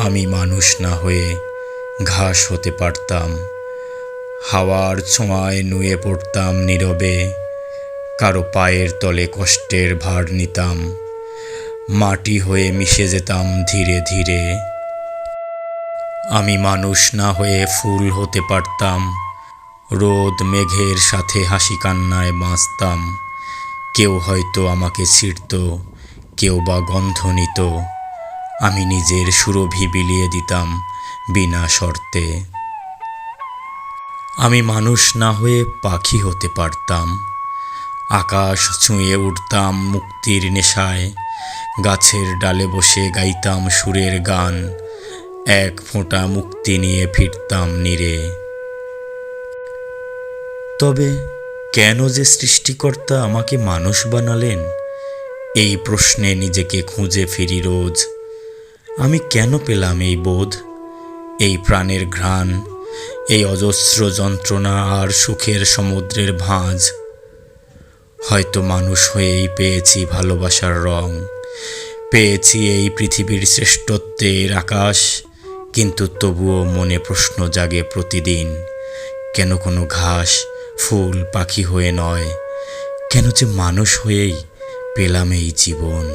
আমি মানুষ না হয়ে ঘাস হতে পারতাম, হাওয়ার ছোঁয়ায় নুয়ে পড়তাম নীরবে, কারো পায়ের তলে কষ্টের ভার নিতাম, মাটি হয়ে মিশে যেতাম ধীরে ধীরে। আমি মানুষ না হয়ে ফুল হতে পারতাম, রোদ মেঘের সাথে হাসি কান্নায় বাঁচতাম। কেউ হয়তো আমাকে ছিঁড়ত, কেউ বা গন্ধ নিত, আমি নিজের সুরভি বিলিয়ে দিতাম বিনা শর্তে। আমি মানুষ না হয়ে পাখি হতে পারতাম, আকাশ ছুঁয়ে উঠতাম মুক্তির নেশায়, গাছের ডালে বসে গাইতাম সুরের গান, এক ফোঁটা মুক্তি নিয়ে ফিরতাম নীড়ে। তবে কেন যে সৃষ্টিকর্তা আমাকে মানুষ বানালেন, এই প্রশ্নে নিজেকে খুঁজে ফিরি রোজ। আমি কেন পেলাম এই বোধ, এই প্রাণের ঘ্রাণ, এই অজস্র যন্ত্রণা আর সুখের সমুদ্রের ভাঁজ? হয়তো মানুষ হয়েই পেয়েছি ভালোবাসার রং, পেয়েছি এই পৃথিবীর শ্রেষ্ঠত্বের আকাশ। কিন্তু তবুও মনে প্রশ্ন জাগে প্রতিদিন, কেন কোনো ঘাস ফুল পাখি হয়ে নয়, কেন যে মানুষ হয়েই পেলাম এই জীবন।